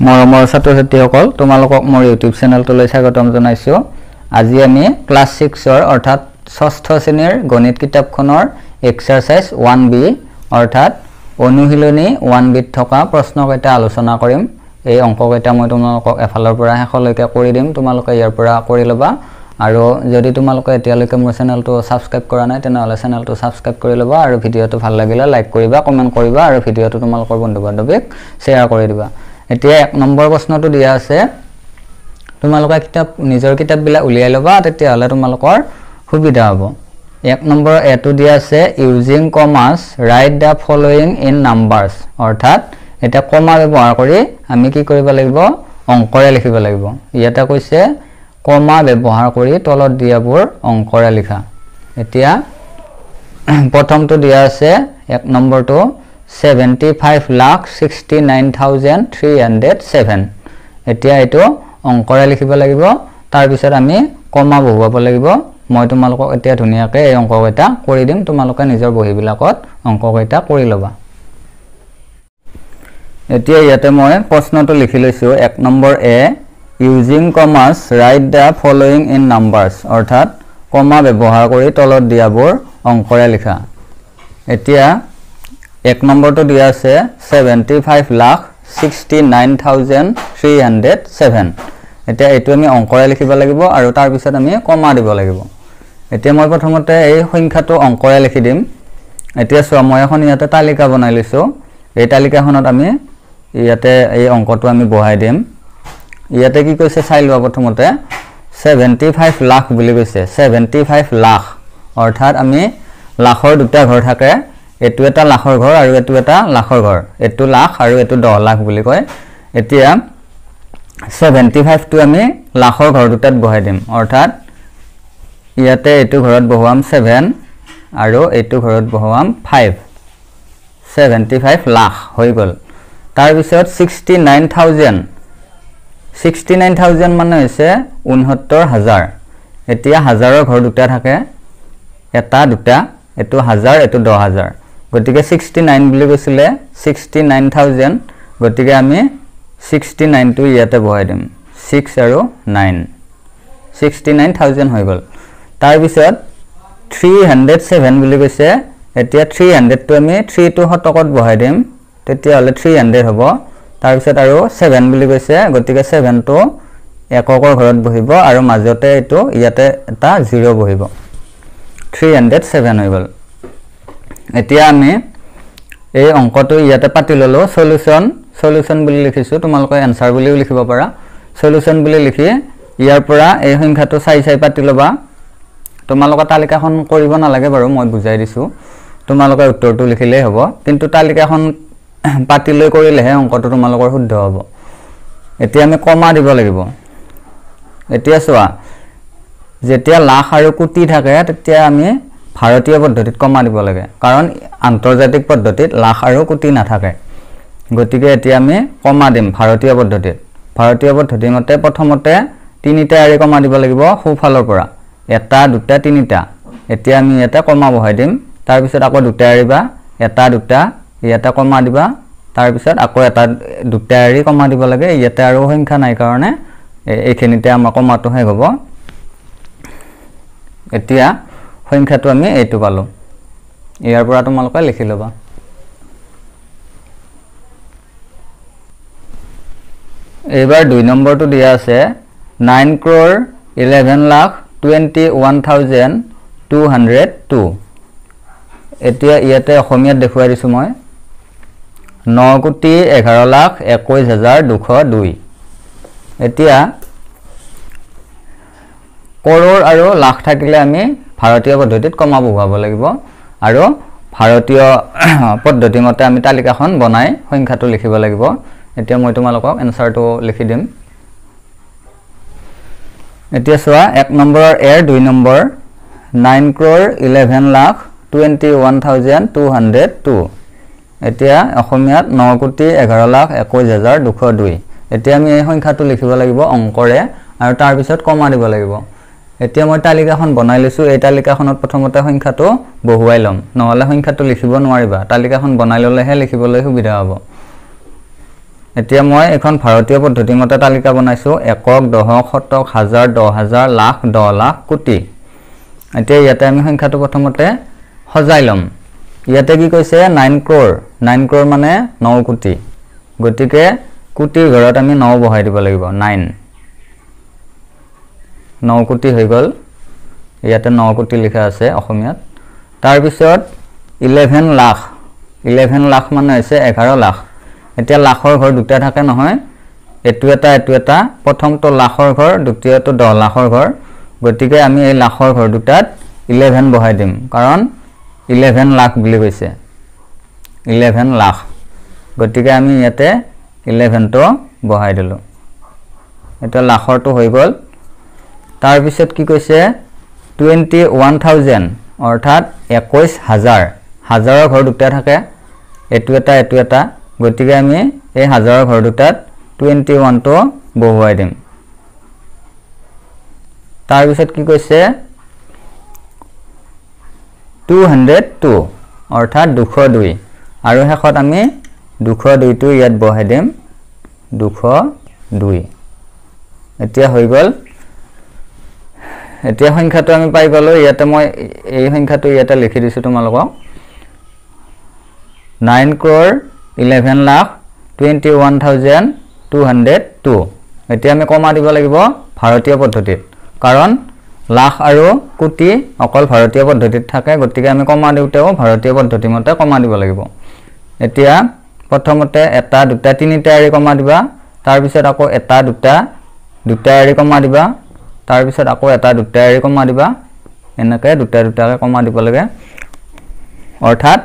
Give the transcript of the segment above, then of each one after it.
মৰমৰ ছাত্ৰ-ছাত্ৰীসকল তোমালোকক মোৰ ইউটিউব চেনেলটোলৈ স্বাগতম জনাইছো। আজি আমি ক্লাস 6 অৰ্থাৎ ষষ্ঠ শ্ৰেণীৰ গণিত কিতাপখনৰ এক্সাৰসাইজ 1B অৰ্থাৎ অনুশীলনী 1B থকা প্ৰশ্নকেইটা আলোচনা কৰিম। এই অংককেইটা মই তোমালোকক এফালৰ পৰা শেষলৈকে কৰি দিম, তোমালোকে ইয়াৰ পৰা কৰি ল'বা। আৰু যদি তোমালোকে এতিয়ালৈকে মোৰ চেনেলটো সাবস্ক্ৰাইব কৰা নাই তেনেহলে চেনেলটো সাবস্ক্ৰাইব কৰি ল'বা আৰু ভিডিঅটো ভাল লাগিলে লাইক কৰিবা, কমেন্ট কৰিবা আৰু ভিডিঅটো তোমালোকৰ বন্ধু-বান্ধৱীক শ্বেয়াৰ কৰি দিবা। এতিয়া 1 নম্বৰ প্ৰশ্নটো দিয়া আছে, তোমালোকে নিজৰ কিতাপবিলাক উলিয়াই ল'বা, তেতিয়াহলে তোমালোকৰ সুবিধা হ'ব। 1 নম্বৰ এটো দিয়া আছে using commas write the following in numbers, অৰ্থাৎ এটা কমা ব্যৱহাৰ কৰি আমি কি কৰিব লাগিব, অংকৰে লিখিব লাগিব। ইয়াতে কৈছে কমা ব্যৱহাৰ কৰি তলত দিয়াবোৰ অংকৰে লিখা। এতিয়া প্ৰথমটো দিয়া আছে 1 নম্বৰটো 75,69,307। এতিয়া এটো অংকৰে লিখিব লাগিব, তাৰ পিছত আমি কমা বহুৱাব লাগিব। মই তোমালোকক এতিয়া ধুনিয়াকে এই অংককেইটা কৰি দিম, তোমালোকে নিজৰ বহিবিলাকত অংককেইটা কৰি ল'বা। এতিয়া ইয়াতে মই প্ৰশ্নটো লিখি লৈছো। 1 নম্বৰ এ using commas write the following in numbers, অৰ্থাৎ কমা ব্যৱহাৰ কৰি তলত দিয়াবোৰ অংকৰে লিখা। এতিয়া 1 নম্বৰটো দিয়া আছে 75,69,307। এতিয়া এইটো আমি অংকৰে লিখিব লাগিব আৰু তাৰ পিছত আমি কমা দিব লাগিব। এতিয়া মই প্ৰথমতে এই সংখ্যাটো অংকৰে লিখি দিম। এতিয়া চোৱা, মই এখন ইয়াতে তালিকা বনাই লৈছো। এই তালিকাখনত আমি ইয়াতে এই অংকটো আমি বহাই দিম। ইয়াতে কি কৈছে চাই লোৱা। প্ৰথমতে 75 লাখ বুলি কৈছে, 75 লাখ অৰ্থাৎ আমি লাখৰ দুটা ঘৰ থাকে, এটো এটা লাখৰ ঘৰ আৰু এটো এটা লাখৰ ঘৰ, এটো লাখ আৰু এটো 10 লাখ বুলি কয়। এতিয়া 75 টো আমি লাখৰ ঘৰ দুটাত বহাই দিম, অৰ্থাৎ ইয়াতে এটো ঘৰত বহুৱাম 7 আৰু এটো ঘৰত বহুৱাম 5, 75 লাখ হৈ গ'ল। তাৰ পিছত 69,000 মানে হৈছে 69,000। এতিয়া হাজাৰৰ ঘৰ দুটা থাকে, এটা দুটা, এটো 1000 এটো 10,000, গতিকে 69 বুলি কৈছিলে 69,000, গতিকে আমি 69 টো ইয়াতে বহাই দিম, 6 আৰু 9, 69,000 হৈ গ'ল। তাৰ পিছত 307 বুলি কৈছে। এতিয়া 300 টো আমি 3 টো শতকত বহাই দিম, তেতিয়াহলে 300 হ'ব। তাৰ পিছত আৰু 7 বুলি কৈছে, গতিকে 7 টো এককৰ ঘৰত বহিব আৰু মাজতে এইটো ইয়াতে এটা 0 বহিব, 307 হৈ গ'ল। এতিয়া আমি এই অংকটো ইয়াতে পাতি ললো। সলিউশন বুলি লিখিছো, তোমালোকে এনসাৰ বুলিও লিখিব পাৰা। সলিউশন বুলি লিখি ইয়াৰ পৰা এই সংখ্যাটো চাই পাতি ল'বা। তোমালোকে তালিকাখন কৰিব নালাগে বাৰু, মই বুজাই দিছো, তোমালোকে উত্তৰটো লিখিলেই হ'ব, কিন্তু তালিকাখন পাতি লৈ কৰিলেহে অংকটো তোমালোকৰ শুদ্ধ হ'ব। এতিয়া আমি কমা দিব লাগিব। এতিয়া চোৱা, যেতিয়া লাখ আৰু কোটি থাকে তেতিয়া আমি ভাৰতীয় পদ্ধতিত কমা দিব লাগে, কাৰণ আন্তৰ্জাতিক পদ্ধতিত লাখ আৰু কোটি নাথাকে। গতিকে এতিয়া আমি কমা দিম ভাৰতীয় পদ্ধতিত। ভাৰতীয় পদ্ধতি মতে প্ৰথমতে 3টা এৰি কমা দিব লাগিব সোঁফালৰ পৰা, 1 2 3টা। এতিয়া আমি ইয়াতে কমা বহাই দিম, তাৰ পিছত আকৌ 2টা এৰিবা, 1 2, ইয়াতে কমা দিবা, তাৰ পিছত আকৌ 1 2টা এৰি কমা দিব লাগে। ইয়াতে আৰু সংখ্যা নাই কাৰণে এইখিনিতে আমাৰ কমাটো শেষ হ'ব। এতিয়া সংখ্যাটো আমি এইটো পালো, ইয়াৰ পৰা তোমালোকে লিখি ল'বা। এইবাৰ 2 নম্বৰটো দিয়া আছে 9,11,21,202। এতিয়া ইয়াতে অসমীয়াত দেখুৱাই দিছো মই, 9,11,21,202। এতিয়া কৰোৰ আৰু লাখ থাকিলে আমি ভাৰতীয় পদ্ধতিত কমা বহুৱাব লাগিব আৰু ভাৰতীয় পদ্ধতি মতে আমি তালিকাখন বনাই সংখ্যাটো লিখিব লাগিব। এতিয়া মই তোমালোকক এনসাৰটো লিখি দিম। এতিয়া চোৱা, 1 নম্বৰৰ এৰ 2 নম্বৰ 9,11,21,202। এতিয়া অসমীয়াত 9,11,21,202। এতিয়া আমি এই সংখ্যাটো লিখিব লাগিব অংকৰে আৰু তাৰ পিছত কমা দিব লাগিব। এতিয়া মই তালিকাখন বনাই লৈছো, এই তালিকাখনত প্ৰথমতে সংখ্যাটো বহুৱাই ল'ম, নহলে সংখ্যাটো লিখিব নোৱাৰিবা। তালিকাখন বনাই ল'লেহে লিখিবলৈ সুবিধা হ'ব। এতিয়া মই এখন ভাৰতীয় পদ্ধতি মতে তালিকা বনাইছোঁ একক দশক শতক হাজাৰ 10,000 লাখ 10 লাখ কোটি এতিয়া ইয়াতে আমি সংখ্যাটো প্ৰথমতে সজাই লম ইয়াতে কি কৈছে 9 crore মানে 9 কোটি গতিকে কোটিৰ ঘৰত আমি 9 বহাই দিব লাগিব 9 কোটি হৈ গল ইয়াতে 9 কোটি লিখা আছে অসমীয়াত তাৰ পিছত 11 লাখ মানে হৈছে 11 লাখ এতিয়া লাখৰ ঘৰ দুটা থাকে নহয় এটু এটা প্ৰথমটো লাখৰ ঘৰ দ্বিতীয়টো 10 লাখৰ ঘৰ গতিকে আমি এই লাখৰ ঘৰ দুটাত 11 বহাই দিম কাৰণ 11 লাখ বুলি কৈছে 11 লাখ গতিকে আমি ইয়াতে 11 টো বহাই দিলো এটা লাখৰটো হৈ গল তাৰ পিছত কি কৈছে 21,000 অৰ্থাৎ 21,000 হাজাৰৰ ঘৰ দুটা থাকে এটু এটা গতিকে আমি এই হাজাৰৰ ঘৰ দুটাত 21 টো বহুৱাই দিম তাৰ পিছত কি কৈছে 202 অৰ্থাৎ 202 আৰু হেকত আমি 202 টো ইয়াত বহাই দিম 202 এতিয়া হৈ গল এতিয়া সংখ্যাটো আমি পাই গলো ইয়াতে মই এই সংখ্যাটো ইয়াতে লিখি দিছো তোমালোকক 9 crore 11 lakh 21,202 এতিয়া আমি কমা দিব লাগিব ভাৰতীয় পদ্ধতিত কাৰণ লাখ আৰু কোটি অকল ভাৰতীয় পদ্ধতিত থাকে গতিকে আমি কমা দিওতেও ভাৰতীয় পদ্ধতি মতে কমা দিব লাগিব এতিয়া প্ৰথমতে এটা দুটা তিনিটা এৰি কমা দিবা তাৰ পিছত আকৌ এটা দুটা এৰি কমা দিবা তাৰ পিছত আকৌ এটা দুটা এৰি কমা দিবা এনেকৈ দুটাকে কমা দিব লাগে অৰ্থাৎ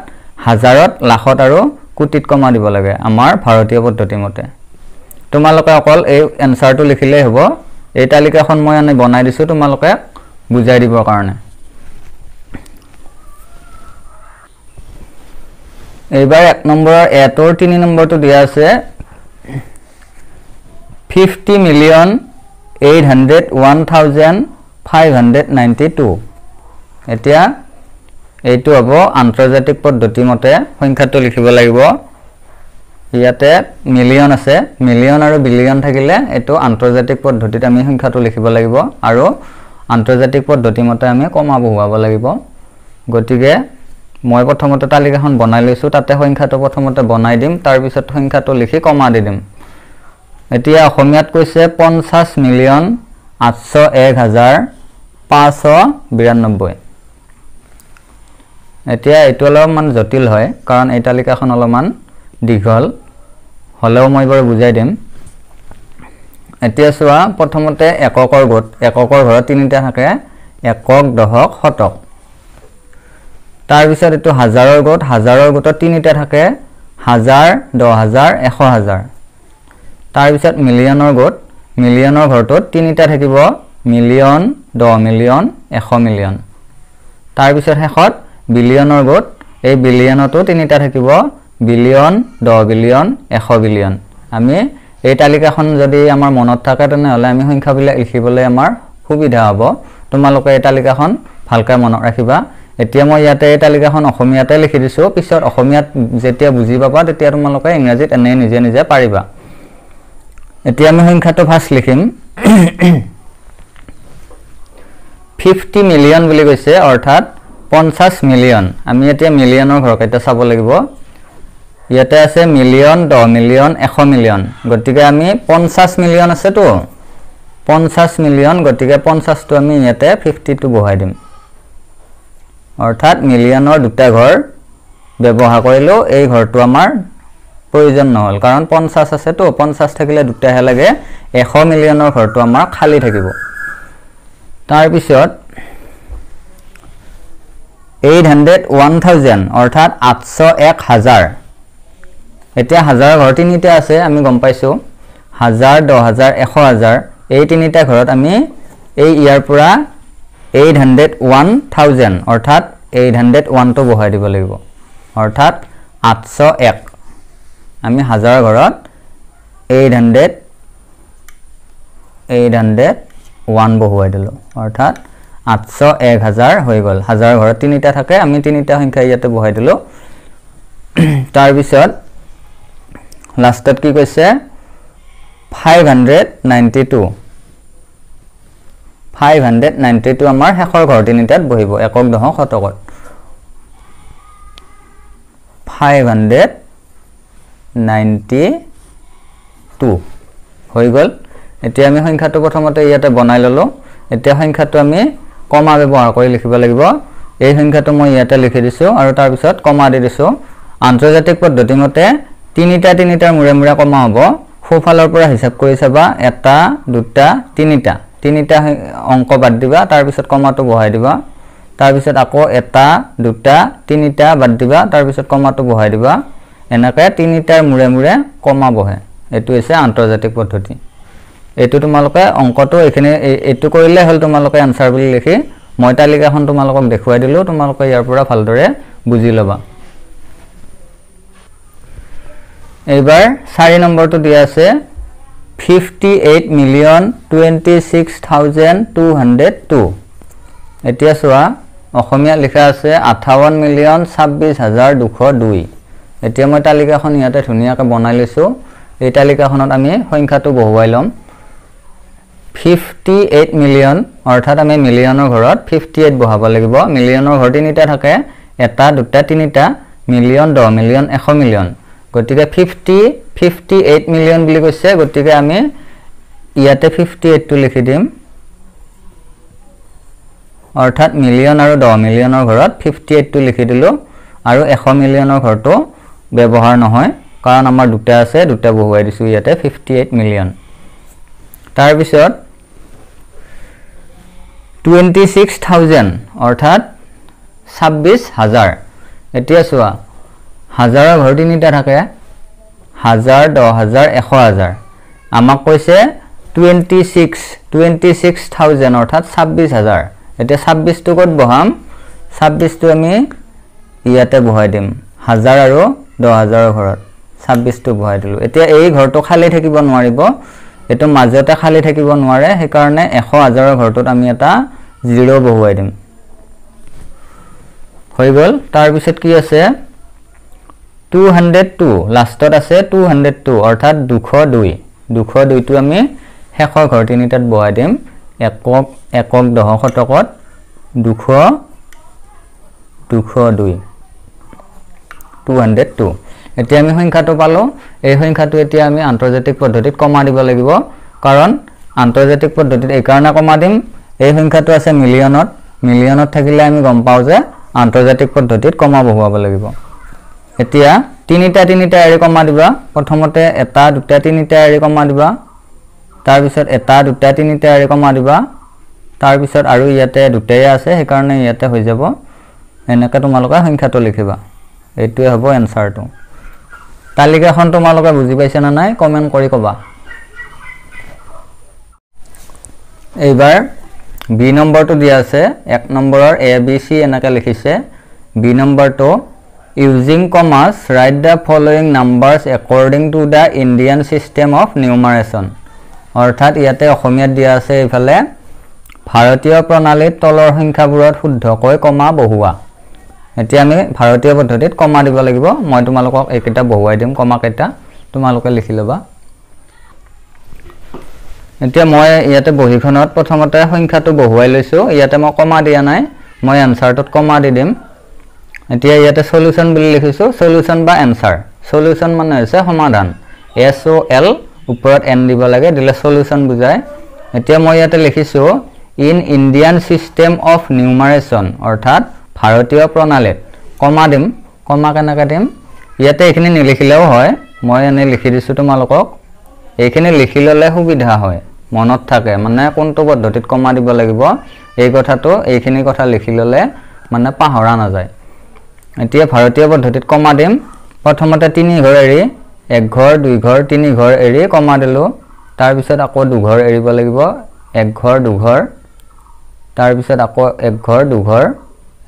হাজাৰত লাখত আৰু কোটিত কমা দিব লাগে আমাৰ ভাৰতীয় পদ্ধতি মতে তোমালোকে অকল এই এনসাৰটো লিখিলেই হ'ব এই তালিকাখন মই আনি বনাই দিছো তোমালোকে বুজাই দিবৰ কাৰণে এইবাৰ 1 নম্বৰৰ এটোৰ 3 নম্বৰটো দিয়া আছে 50,801,592 এতিয়া এইটো হ'ব আন্তৰ্জাতিক পদ্ধতি মতে সংখ্যাটো লিখিব লাগিব ইয়াতে মিলিয়ন আছে মিলিয়ন আৰু বিলিয়ন থাকিলে এটো আন্তৰ্জাতিক পদ্ধতিত আমি সংখ্যাটো লিখিব লাগিব আৰু আন্তৰ্জাতিক পদ্ধতি মতে আমি কমা বহুৱাব লাগিব গতিকে মই প্ৰথমতে তালিকাখন বনাই লৈছো তাতে সংখ্যাটো প্ৰথমতে বনাই দিম তাৰ পিছত সংখ্যাটো লিখি কমা দি দিম এতিয়া অসমীয়াত কৈছে 50,801,592 এতিয়া এইটো অলপমান জটিল হয় কাৰণ এই তালিকাখন অলপমান দীঘল হলেও মই বাৰু বুজাই দিম এতিয়া চোৱা প্ৰথমতে এককৰ ঘৰত তিনিটা থাকে একক দশক শতক তাৰ পিছত এটো হাজাৰৰ গোটত তিনিটা থাকে 1000 10,000 1,000 তাৰ পিছত মিলিয়নৰ ঘৰটোত তিনিটা থাকিব মিলিয়ন 10 মিলিয়ন 100 মিলিয়ন তাৰ পিছত হেকত বিলিয়নৰ গোট এই বিলিয়নতো তিনিটা থাকিব বিলিয়ন 10 বিলিয়ন 100 বিলিয়ন আমি এই তালিকাখন যদি আমাৰ মনত থাকে তেনেহলে আমি সংখ্যাবিলাক লিখিবলৈ আমাৰ সুবিধা হ'ব তোমালোকে এই তালিকাখন ভালকৈ মনত ৰাখিবা এতিয়া মই ইয়াতে এই তালিকাখন অসমীয়াতে লিখি দিছো পিছত অসমীয়াত যেতিয়া বুজি পাবা তেতিয়া তোমালোকে ইংৰাজীত এনে নিজে পাৰিবা এতিয়া আমি সংখ্যাটো ফাৰ্স্ট লিখিম 50 মিলিয়ন বুলি কৈছে অৰ্থাৎ 50 মিলিয়ন আমি এতিয়া মিলিয়নৰ ঘৰ কেইটা চাব লাগিব ইয়াতে আছে মিলিয়ন 10 মিলিয়ন 100 মিলিয়ন গতিকে আমি 50 মিলিয়ন আছে তো 50 মিলিয়ন গতিকে 50 টো আমি ইয়াতে 50 টো বহাই দিম অৰ্থাৎ মিলিয়নৰ দুটা ঘৰ ব্যৱহাৰ কৰিলো এই ঘৰটো আমাৰ প্ৰয়োজন নহল কাৰণ 50 আছে তো 50 থাকিলে দুটাহে লাগে 100 মিলিয়নৰ ঘৰটো আমাৰ খালি থাকিব তাৰ পিছত 801,000 অৰ্থাৎ 801,000 এতিয়া হাজাৰৰ ঘৰ তিনিটা আছে আমি গম পাইছো 1000 10,000 1,000 এই তিনিটা ঘৰত আমি এই ইয়াৰ পৰা 801,000 অৰ্থাৎ 801 টো বহাই দিব লাগিব অৰ্থাৎ 801 আমি হাজাৰৰ ঘৰত 801 বহুৱাই দিলো অৰ্থাৎ 801,000 হৈ গল হাজাৰৰ ঘৰত তিনিটা থাকে আমি তিনিটা সংখ্যা ইয়াতে বহাই দিলো তাৰ পিছত লাষ্টত কি কৈছে 592 আমাৰ শেষৰ ঘৰ তিনিটাত বহিব একক দশক শতকত 592 হৈ গ'ল এতিয়া আমি সংখ্যাটো প্ৰথমতে ইয়াতে বনাই ললো এতিয়া সংখ্যাটো আমি কমা ব্যৱহাৰ কৰি লিখিব লাগিব এই সংখ্যাটো মই ইয়াতে লিখি দিছো আৰু তাৰ পিছত কমা দি দিছো আন্তৰ্জাতিক পদ্ধতি মতে তিনিটাৰ মুৰে মুৰে কমা হ'ব সোঁফালৰ পৰা হিচাপ কৰি চাবা এটা দুটা তিনিটা অংক বাদ দিবা তাৰ পিছত কমাটো বহাই দিবা তাৰ পিছত আকৌ এটা দুটা তিনিটা বাদ দিবা তাৰ পিছত কমাটো বহাই দিবা এনেকৈ তিনিটাৰ মুৰে মুৰে কমা বহে এটো হৈছে আন্তৰ্জাতিক পদ্ধতি এটো তোমালোকে অংকটো এখানে এটো কৰিলে হল তোমালোকে আনসাৰ বুলি লিখি মই তালিকাখন তোমালোকক দেখুৱাই দিলো তোমালোকে ইয়াৰ পৰা ভালদৰে বুজি লবা এইবাৰ 4 নম্বৰটো দিয়া আছে 58,26,202 এতিয়া চোৱা অসমীয়া লিখা আছে 58,26,202 এতিয়া মই তালিকাখন ইয়াতে ধুনিয়াকৈ বনাই লৈছো এই তালিকাখনত আমি সংখ্যাটো বহুৱাই লম 58 মিলিয়ন অৰ্থাৎ আমি মিলিয়নৰ ঘৰত 58 বহাব লাগিব মিলিয়নৰ ঘৰ তিনিটা থাকে এটা দুটা তিনিটা মিলিয়ন 10 মিলিয়ন 100 মিলিয়ন গতিকে 58 মিলিয়ন বুলি কৈছে গতিকে আমি ইয়াতে 58 টো লিখি দিম অৰ্থাৎ মিলিয়ন আৰু 10 মিলিয়নৰ ঘৰত 58 টো লিখি দিলো আৰু 100 মিলিয়নৰ ঘৰটো ব্যৱহাৰ নহয় কাৰণ আমাৰ দুটা আছে দুটা বহুৱাই দিছো ইয়াতে 58 মিলিয়ন তাৰ পিছত 26,000 অৰ্থাৎ 26,000 এতিয়া চোৱা হাজাৰৰ ঘৰ তিনিটা থাকে 1000 10000 100000 আমাক কৈছে 26,000 অৰ্থাৎ 26,000 এতিয়া 26 টো কত বহাম 26 টো আমি ইয়াতে বহাই দিম 1000 আৰু 10000 ঘৰত 26 টো বহাই দিলো এতিয়া এই ঘৰটো খালি থাকিব নোৱাৰিব এটো মাজতে খালি থাকিব নোৱাৰে সেই কাৰণে 100,000 ঘৰটোত আমি এটা 0 বহুৱাই দিম হৈ গল তাৰ পিছত কি আছে 202 লাষ্টত আছে 202 অৰ্থাৎ 202 টো আমি শেষৰ ঘৰ তিনিটাত বহাই দিম একক দশক শতকত 202 এতিয়া আমি সংখ্যাটো পালো এই সংখ্যাটো এতিয়া আমি আন্তৰ্জাতিক পদ্ধতিত কমা দিব লাগিব কাৰণ আন্তৰ্জাতিক পদ্ধতিত এই কাৰণে কমা দিম এই সংখ্যাটো আছে মিলিয়নত থাকিলে আমি গম পাও যে আন্তৰ্জাতিক পদ্ধতিত কমা বহুৱাব লাগিব এতিয়া তিনিটা এৰি কমা দিবা প্ৰথমতে এটা দুটা তিনিটা এৰি কমা দিবা তাৰ পিছত এটা দুটা তিনিটা এৰি কমা দিবা তাৰ পিছত আৰু ইয়াতে দুটাই আছে সেই কাৰণে ইয়াতে হৈ যাব এনেকৈ তোমালোকে সংখ্যাটো লিখিবা এইটোৱে হ'ব এনসাৰটো তালিকাখন তোমালোকে বুজি পাইছা না নাই কমেন্ট কৰি কবা এইবাৰ বি নম্বৰটো দিয়া আছে 1 নম্বৰৰ এ বি সি এনেকৈ লিখিছে বি নম্বৰটো using commas write the following numbers according to the Indian system of numeration অৰ্থাৎ ইয়াতে অসমীয়াত দিয়া আছে ইফালে ভাৰতীয় প্ৰণালীত তলৰ সংখ্যাবোৰত শুদ্ধকৈ কমা বহুৱা এতিয়া আমি ভাৰতীয় পদ্ধতিত কমা দিব লাগিব মই তোমালোকক এইকেইটা বহুৱাই দিম কমা কেইটা তোমালোকে লিখি লবা এতিয়া মই ইয়াতে বহিখনত প্ৰথমতে সংখ্যাটো বহুৱাই লৈছো ইয়াতে মই কমা দিয়া নাই মই আনসাৰটোত কমা দি দিম এতিয়া ইয়াতে সলিউশন বুলি লিখিছো সলিউশন বা আনসাৰ সলিউশন মানে হৈছে সমাধান SOL ওপৰত n দিব লাগে দিলে সলিউশন বুজায় এতিয়া মই ইয়াতে লিখিছো in Indian system of numeration অৰ্থাৎ ভাৰতীয় প্ৰণালীত কমা দিম কমা কেনেকৈ দিম ইয়াতে এখিনি নিলিখিলেও হয় মই এনে লিখি দিছো তোমালোকক এইখিনি লিখি ললে সুবিধা হয় মনত থাকে মানে কোনটো পদ্ধতিত কমা দিব লাগিব এই কথাটো এইখিনি কথা লিখি ললে মানে পাহৰা না যায় এতিয়া ভাৰতীয় পদ্ধতিত কমা দিম প্ৰথমতে 3 ঘৰ এৰি 1 ঘৰ 2 ঘৰ 3 ঘৰ এৰি কমা দিলো তাৰ পিছত আকৌ 2 ঘৰ এৰিব লাগিব 1 ঘৰ 2 ঘৰ তাৰ পিছত আকৌ 1 ঘৰ 2 ঘৰ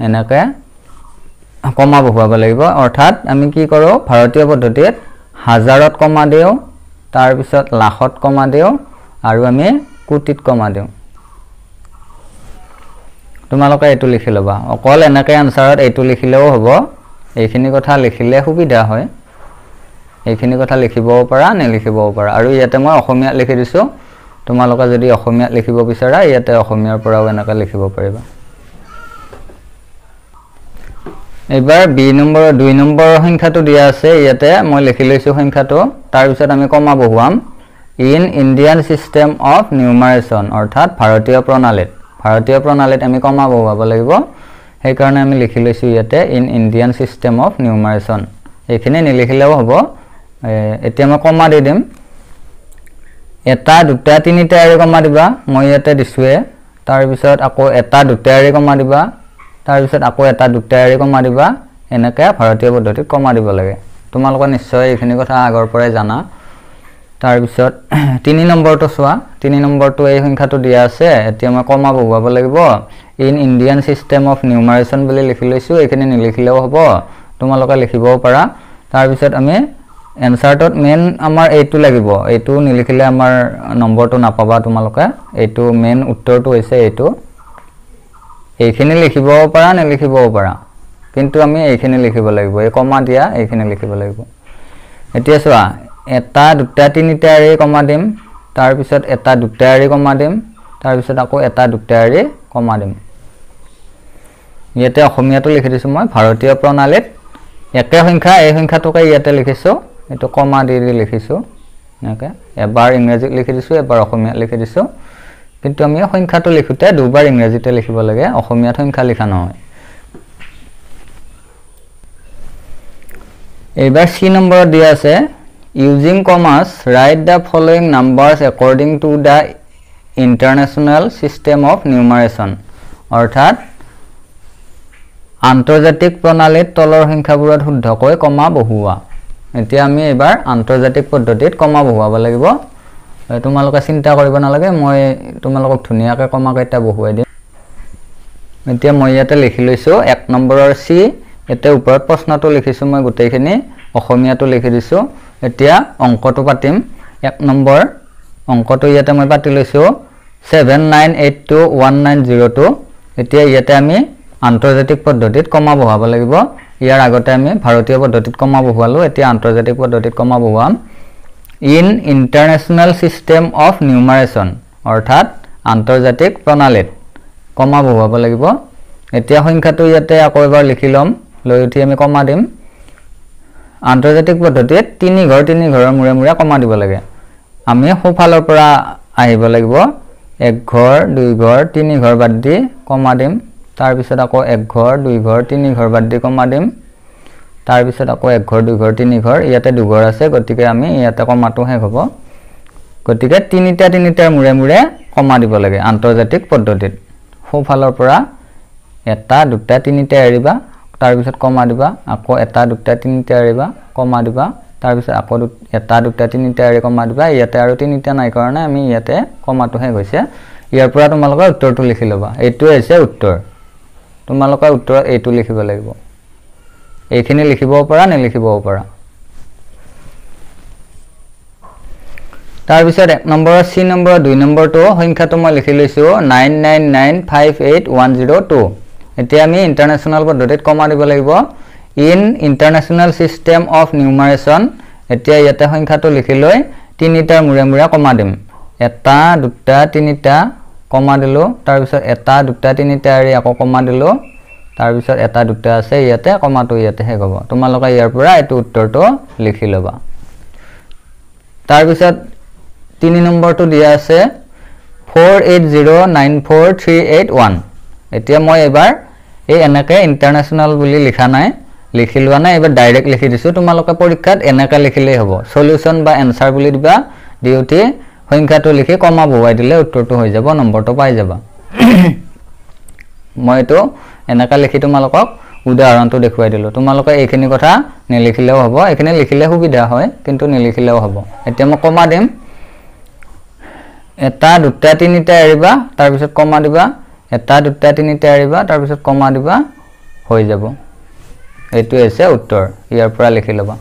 এনেকৈ কমা বহুৱাব লাগিব অৰ্থাৎ আমি কি কৰো ভাৰতীয় পদ্ধতিত হাজাৰত কমা দিও তাৰ পিছত লাখত কমা দিও আৰু আমি কোটিত কমা দিও তোমালোকে এটো লিখি লবা অকল এনেকৈ আনসাৰত এটো লিখিলেও হ'ব এইখিনি কথা লিখিলে সুবিধা হয় এইখিনি কথা লিখিবও পাৰা নিলিখিবও পাৰা আৰু ইয়াতে মই অসমীয়া লিখি দিছো তোমালোকে যদি অসমীয়া লিখিব বিচাৰা ইয়াতে অসমীয়াৰ পৰাও এনেকা লিখিব পাৰিবা এবাৰ বি নম্বৰ 2 নম্বৰ সংখ্যাটো দিয়া আছে ইয়াতে মই লিখি লৈছো সংখ্যাটো তাৰ পিছত আমি কমা বহুৱাম ইন ইণ্ডিয়ান সিস্টেম অফ নিউমাৰেচন অৰ্থাৎ ভাৰতীয় প্ৰণালীত আমি কমা বহুৱাব লাগিব সেই কাৰণে আমি লিখি লৈছো ইয়াতে ইন ইণ্ডিয়ান সিস্টেম অফ নিউমাৰেচন এইখিনি নিলিখিলেও হ'ব এতিয়া মই কমা দি দিম এটা দুটা তিনিটা এৰি কমা দিবা মই ইয়াতে দিছোৱে তাৰ পিছত আকৌ এটা দুটা এৰি কমা দিবা তাৰ পিছত আকৌ এটা দুটা এৰি কমা দিবা এনেকৈ ভাৰতীয় পদ্ধতিত কমা দিব লাগে তোমালোকে নিশ্চয় এইখিনি কথা আগৰ পৰাই জানা তাৰ পিছত 3 নম্বৰটো চোৱা 3 নম্বৰটো এই সংখ্যাটো দিয়া আছে এতিয়া মই কমা বহুৱাব লাগিব ইন ইণ্ডিয়ান সিস্টেম অফ নিউমাৰেচন বুলি লিখি লৈছো এইখিনি নিলিখিলেও হ'ব তোমালোকে লিখিবও পাৰা তাৰ পিছত আমি এনসাৰটোত মেইন আমাৰ এইটো লাগিব এইটো নিলিখিলে আমাৰ নম্বৰটো নাপাবা তোমালোকে এইটো মেইন উত্তৰটো হৈছে এইটো এইখিনি লিখিবও পাৰা নিলিখিবও পাৰা কিন্তু আমি এইখিনি লিখিব লাগিব এই কমা দিয়া এইখিনি লিখিব লাগিব এতিয়া চোৱা এটা দুটা তিনিটা এৰি কমা দিম তাৰ পিছত এটা দুটা এৰি কমা দিম তাৰ পিছত আকৌ এটা দুটা এৰি কমা দিম ইয়াতে অসমীয়াটো লিখি দিছো মই ভাৰতীয় প্ৰণালীত একে সংখ্যা এই সংখ্যাটোকে ইয়াতে লিখিছো এটো কমা দি লিখিছো এনেকে এবাৰ ইংৰাজীত লিখি দিছো এবাৰ অসমীয়াত লিখি দিছো কিন্তু আমি সংখ্যাটো লিখোতে দুবাৰ ইংৰাজীতে লিখিব লাগে অসমীয়াত সংখ্যা লিখা নহয় এবাৰ সি নম্বৰ দিয়া আছে using commas write the following numbers according to the international system of numeration অৰ্থাৎ আন্তৰ্জাতিক প্ৰণালীত তলৰ সংখ্যাবোৰত শুদ্ধকৈ কমা বহুৱা এতিয়া আমি এবাৰ আন্তৰ্জাতিক পদ্ধতিত কমা বহুৱাব লাগিব তোমালোকে চিন্তা কৰিব নালাগে মই তোমালোকক ধুনিয়াকৈ কমা কেইটা বহুৱাই দিম এতিয়া মই ইয়াতে লিখি লৈছো 1 নম্বৰৰ সি এতে ওপৰত প্ৰশ্নটো লিখিছো মই গোটেইখিনি অসমীয়াটো লিখি দিছো এতিয়া অংকটো পাতিম 1 নম্বৰ অংকটো ইয়াতে মই পাতি লৈছো 79821902 এতিয়া ইয়াতে আমি আন্তৰ্জাতিক পদ্ধতিত কমা বহুৱাব লাগিব ইয়াৰ আগতে আমি ভাৰতীয় পদ্ধতিত কমা বহুৱালো এতিয়া আন্তৰ্জাতিক পদ্ধতিত কমা বহুৱাম ইন ইন্টাৰনেশ্যনেল সিস্টেম অফ নিউমাৰেচন অৰ্থাৎ আন্তৰ্জাতিক প্ৰণালীত কমা বহুৱাব লাগিব এতিয়া সংখ্যাটো ইয়াতে আকৌ এবাৰ লিখি লম লৈ উঠি আমি কমা দিম আন্তৰ্জাতিক পদ্ধতিত 3 ঘৰৰ মুৰে মুৰে কমা দিব লাগে আমি সোফালৰ পৰা আহিব লাগিব 1 ঘৰ 2 ঘৰ 3 ঘৰ বাদ দি কমা দিম তাৰ পিছত আকৌ 1 ঘৰ 2 ঘৰ 3 ঘৰ বাদ দি কমা দিম তাৰ পিছত আকৌ 1 ঘৰ 2 ঘৰ 3 ঘৰ ইয়াতে 2 ঘৰ আছে গতিকে আমি ইয়াতে কমাটো শেষ হ'ব গতিকে তিনিটাৰ মুৰে মুৰে কমা দিব লাগে আন্তৰ্জাতিক পদ্ধতিত সোফালৰ পৰা এটা দুটা তিনিটা এৰিবা তাৰ পিছত কমা দিবা আকৌ এটা দুটা তিনিটা এৰিবা কমা দিবা তাৰ পিছত আকৌ এটা দুটা তিনিটা এৰি কমা দিবা ইয়াতে আৰু তিনিটা নাই কাৰণে আমি ইয়াতে কমাটো শেষ হৈছে ইয়াৰ পৰা তোমালোকে উত্তৰটো লিখি লবা এইটো হৈছে উত্তৰ তোমালোকে উত্তৰত এইটো লিখিব লাগিব এইখিনি লিখিবও পাৰা নিলিখিবও পাৰা তাৰ পিছত 1 নম্বৰৰ সি নম্বৰ 2 নম্বৰটো সংখ্যাটো মই লিখি লৈছো 99958102 এতিয়া আমি ইন্টাৰনেশ্যনাল পদ্ধতিত কমা দিব লাগিব ইন ইন্টাৰনেশ্যনাল সিস্টেম অফ নিউমাৰেচন এতিয়া ইয়াতে সংখ্যাটো লিখি লৈ তিনিটাৰ মুৰে মুৰে কমা দিম এটা দুটা তিনিটা কমা দিলো তাৰ পিছত এটা দুটা তিনিটা এৰি আকৌ কমা দিলো তাৰ পিছত এটা দুটা আছে ইয়াতে কমাটো ইয়াতে শেষ হ'ব তোমালোকে ইয়াৰ পৰা এইটো উত্তৰটো লিখি লবা তাৰ পিছত 3 নম্বৰটো দিয়া আছে 48094381 এতিয়া মই এবাৰ এই এনেকে ইন্টাৰনেশ্যনাল বুলি লিখা নাই লিখি লোৱা নাই এবাৰ ডাইৰেক্ট লিখি দিছো তোমালোকে পৰীক্ষাত এনেকা লিখিলেই হ'ব সলিউশন বা এনসাৰ বুলি দিবা দিউটি সংখ্যাটো লিখি কমা বহুৱাই দিলে উত্তৰটো হৈ যাব নম্বৰটো পাই যাবা মইতো এনেকা লিখি তোমালোকক উদাহৰণটো দেখুৱাই দিলো তোমালোকে এইখিনি কথা নিলিখিলেও হ'ব এইখিনি লিখিলে সুবিধা হয় কিন্তু নিলিখিলেও হ'ব এতিয়া মই কমা দিম এটা দুটা তিনিটা এৰিবা তাৰ পিছত কমা দিবা এটা দুটা তিনিটা এৰিবা তাৰ পিছত কমা দিবা হৈ যাব এইটো হৈছে উত্তৰ ইয়াৰ পৰা লিখি লবা